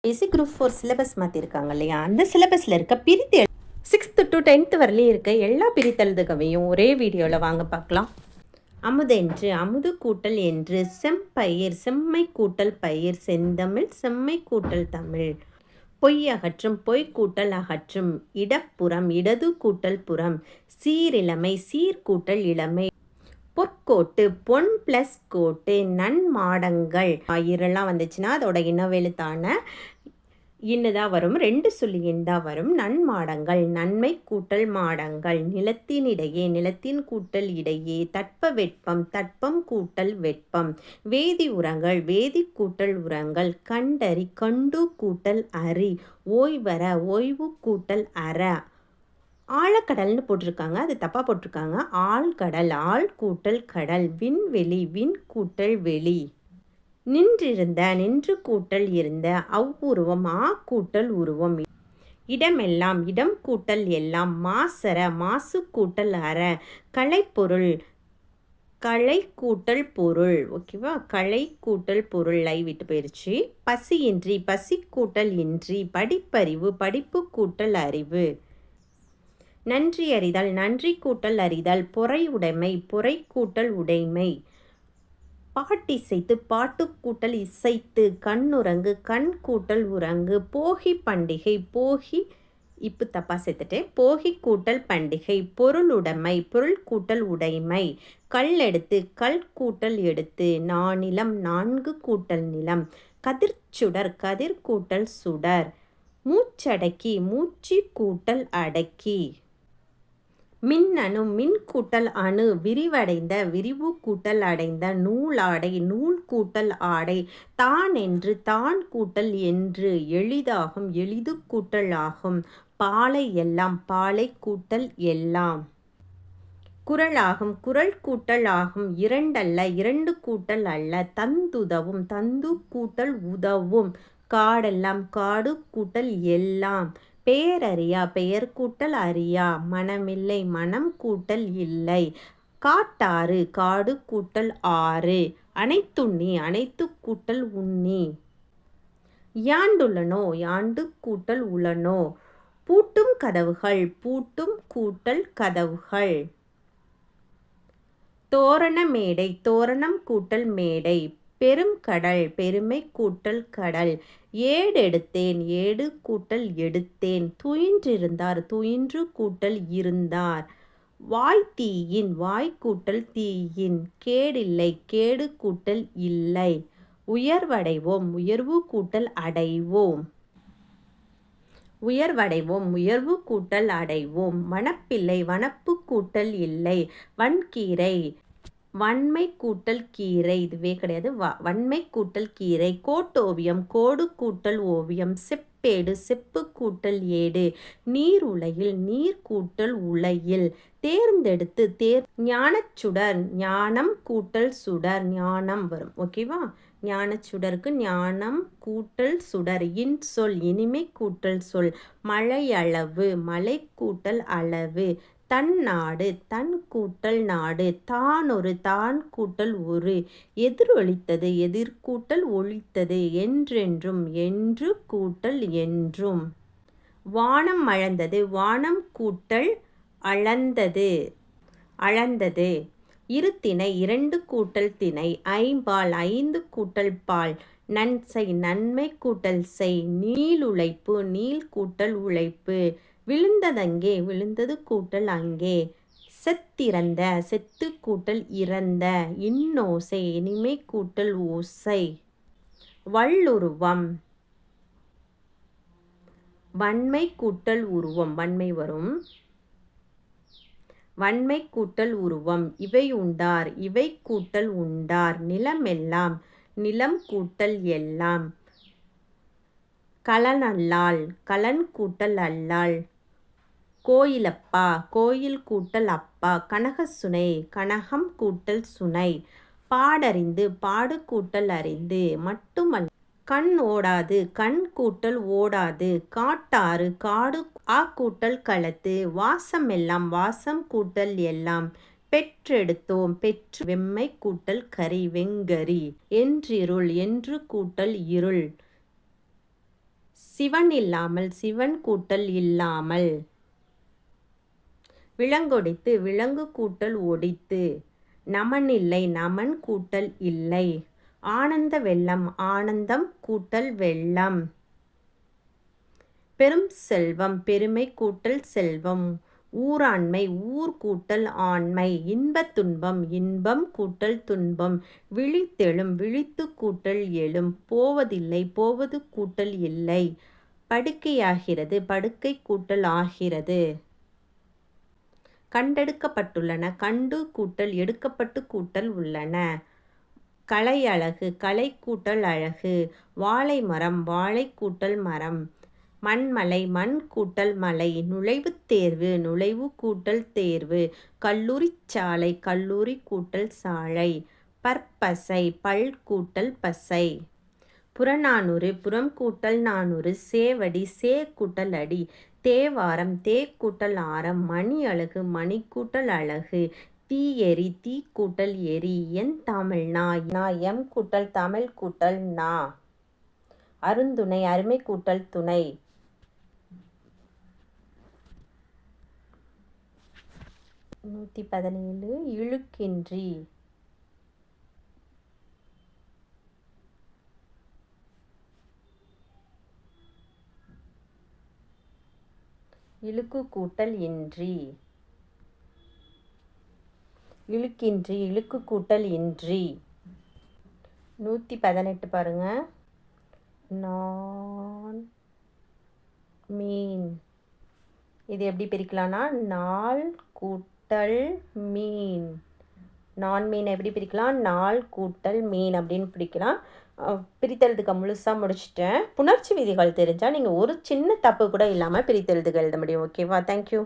பேசிக் group 4 syllabus மாற்றிருக்காங்க இல்லையா? அந்த சிலபஸில் இருக்க பிரித்து 6th to 10th வரலையும் இருக்க எல்லா பிரித்தெழுதுகவையும் ஒரே வீடியோவில் வாங்க பார்க்கலாம். அமுதென்று அமுது கூட்டல் என்று செம்பயிர் செம்மை கூட்டல் பயிர் செந்தமிழ் செம்மை கூட்டல் தமிழ் பொய் அகற்றும் பொய் கூட்டல் அகற்றும் இடப்புறம் இடது கூட்டல் புறம் சீரிழமை சீர்கூட்டல் இளமை பொற்கோட்டு பொன் ப்ளஸ் கோட்டு நன்மாடங்கள் ஆயிரெல்லாம் வந்துச்சுன்னா அதோட இனவெழுத்தான இன்னுதான் வரும், 2 சொல்லி தான் வரும். நன்மாடங்கள் நன்மை கூட்டல் மாடங்கள் நிலத்தினிடையே நிலத்தின் கூட்டல் இடையே தட்ப வெட்பம் தட்பம் கூட்டல் வெட்பம் வேதி உரங்கள் வேதி கூட்டல் உரங்கள் கண்டறி கண்டு கூட்டல் அறி ஓய்வர ஓய்வு கூட்டல் அற ஆழக்கடல்னு போட்டிருக்காங்க, அது தப்பாக போட்டிருக்காங்க. ஆழ்கடல் ஆள் கூட்டல் கடல் விண்வெளி விண் கூட்டல் வெளி நின்றிருந்த நின்று கூட்டல் இருந்த அவ்வுருவம் ஆ கூட்டல் உருவம் இடமெல்லாம் இடம் கூட்டல் எல்லாம் மாசர மாசு கூட்டல் அற கலைப்பொருள் களை கூட்டல் பொருள். ஓகேவா? களை கூட்டல் பொருள் லை விட்டு போயிடுச்சு. பசியின்றி பசி கூட்டல் இன்றி படிப்பறிவு படிப்பு கூட்டல் அறிவு நன்றி அறிதல் நன்றி கூட்டல் அறிதல் பொறை உடைமை பொறை கூட்டல் உடைமை பாட்டிசைத்து பாட்டு கூட்டல் இசைத்து கண்ணுறங்கு கண் கூட்டல் உறங்கு போகி பண்டிகை போகி இப்போ தப்பா சேர்த்துட்டேன். போகி கூட்டல் பண்டிகை பொருளுடைமை பொருள் கூட்டல் உடைமை கல் எடுத்து கல் கூட்டல் எடுத்து நானிலம் நான்கு கூட்டல் நிலம் கதிர்ச்சுடர் கதிர் கூட்டல் சுடர் மூச்சடக்கி மூச்சு கூட்டல் அடக்கி மின்னணு மின் கூட்டல் அணு விரிவடைந்த விரிவு கூட்டல் அடைந்த நூலாடை நூல் கூட்டல் ஆடை தான் என்று தான் கூட்டல் என்று எளிதாகும் எளிது கூட்டல் ஆகும் பாலை எல்லாம் பாலை கூட்டல் எல்லாம் குரலாகும் குரல் கூட்டல் ஆகும் இரண்டல்ல இரண்டு கூட்டல் அல்ல தந்துதவும் தந்து கூட்டல் உதவும் காடெல்லாம் காடு கூட்டல் எல்லாம் பெயரறியா பெயர் கூட்டல் அறியா மனமில்லை மனம் கூட்டல் இல்லை காட்டாறு காடு கூட்டல் ஆறு அனைத்துண்ணி அனைத்து கூட்டல் உண்ணி யாண்டுள்ளனோ யாண்டு கூட்டல் உளனோ பூட்டும் கதவுகள் பூட்டும் கூட்டல் கதவுகள் தோரண மேடை தோரணம் கூட்டல் மேடை பெரும் கடல் பெருமை கூட்டல் கடல் ஏடெடுத்தேன் ஏடு கூட்டல் எடுத்தேன் துயின்றிருந்தார் துயின்று கூட்டல் இருந்தார் வாய்த்தீயின் வாய் கூட்டல் தீயின் கேடில்லை கேடு கூட்டல் இல்லை உயர்வடைவோம் உயர்வு கூட்டல் அடைவோம் உயர்வடைவோம் உயர்வு கூட்டல் அடைவோம் வனப்பில்லை வனப்பு கூட்டல் இல்லை வன்கீரை வன்மை கூட்டல் கீரை இதுவே கிடையாது. வன்மை கூட்டல் கீரை கோட்டோவியம் கோடு கூட்டல் ஓவியம் செப்பேடு செப்பு கூட்டல் ஏடு நீர் உலையில் நீர் கூட்டல் உலையில் தேர்ந்தெடுத்து ஞானச்சுடர் ஞானம் கூட்டல் சுடர் ஞானம் வரும். ஓகேவா? ஞானச்சுடருக்கு ஞானம் கூட்டல் சுடர் இன்சொல் இனிமை கூட்டல் சொல் மழை அளவு மலை கூட்டல் அளவு தன் நாடு தன் கூட்டல் நாடு தானொரு தான் கூட்டல் ஒரு எதிரொலித்தது எதிர்கூட்டல் ஒலித்தது என்றென்றும் என்று கூட்டல் என்றும் வானம் அளந்தது வானம் கூட்டல் அளந்தது அளந்தது இருத்திணை இரண்டு கூட்டல் திணை ஐம்பால் ஐந்து கூட்டல் பால் நன்சை நன்மை கூட்டல் செய் நீளுழைப்பு நீள் கூட்டல் உழைப்பு விழுந்ததங்கே விழுந்தது கூட்டல் அங்கே செத்திறந்த செத்து கூட்டல் இறந்த இன்னோசை இனிமை கூட்டல் ஓசை வள்ளுருவம் வன்மை கூட்டல் உருவம் வன்மை வரும் வன்மை கூட்டல் உருவம் இவை உண்டார் இவை கூட்டல் உண்டார் நிலமெல்லாம் நிலம் கூட்டல் எல்லாம் கலன் அல்லாள் கலன் கூட்டல் அல்லாள் கோயிலப்பா கோயில் கூட்டல் அப்பா கனகசுனை கனகம் கூட்டல் சுனை பாடறிந்து பாடு கூட்டல் அறிந்து மட்டுமல்ல கண் ஓடாது கண் கூட்டல் ஓடாது காட்டாறு காடு ஆ கூட்டல் களத்து வாசமெல்லாம் வாசம் கூட்டல் எல்லாம் பெற்றெடுத்தோம் பெற்று வெம்மை கூட்டல் கரி வெங்கரி என்றிருள் என்று கூட்டல் இருள் சிவன் இல்லாமல், சிவன் கூட்டல் இல்லாமல். விலங்கொடித்து, விலங்கு கூட்டல் ஒடித்து. நமன் இல்லை, நமன் கூட்டல் இல்லை. ஆனந்த வெள்ளம், ஆனந்தம் கூட்டல் வெள்ளம். பெரும் செல்வம், பெருமை கூட்டல் செல்வம். ஊராண்மை, ஊர் கூட்டல் ஆண்மை. இன்பத் துன்பம், இன்பம் கூட்டல் துன்பம். விழித்தெழும், விழித்து கூட்டல் எழும். போவதில்லை, போவது கூட்டல் இல்லை. படுக்கையாகிறது, படுக்கை கூட்டல் ஆகிறது. கண்டெடுக்கப்பட்டுள்ளன, கண்டு கூட்டல் எடுக்கப்பட்டு கூட்டல் உள்ளன. கலை அழகு, கலை கூட்டல் அழகு. வாழை மரம், வாழை கூட்டல் மரம். மண்மலை, மண் கூட்டல் மலை. நுழைவுத் தேர்வு, நுழைவு கூட்டல் தேர்வு. கல்லூரிச் சாலை, கல்லூரி கூட்டல் சாலை. பற்பசை, பல் கூட்டல் பசை. புறநானூறு, புறம் கூட்டல் நானூறு. சேவடி, சே கூட்டல் அடி. தேவாரம், தே கூட்டல் ஆரம். மணி அழகு, மணி கூட்டல் அழகு. தீயெறி, தீ கூட்டல் எரி. என் தமிழ்னா, எம் கூட்டல் தமிழ் கூட்டல் நா. அருந்துணை, அருமை கூட்டல் துணை. நூற்றி 17. இழுக்கின்றி. இழுக்கு கூட்டல் இன்றி. இழுக்கின்றி, இழுக்கு கூட்டல் இன்றி. 118 பாருங்க. நான் மீன். இது எப்படி பிரிக்கலாம்னா, நாள் கூட்டல் மீன். நான் மீன் எப்படி பிரிக்கலாம், நாள் கூட்டல் மீன் அப்படின்னு பிரிக்கலாம். பிரித்தெழுதுக முழுசாக முடிச்சிட்டேன். புணர்ச்சி விதிகள் தெரிஞ்சால் நீங்கள் ஒரு சின்ன தப்பு கூட இல்லாமல் பிரித்தெழுதுக எழுத முடியும். ஓகேவா? தேங்க்யூ.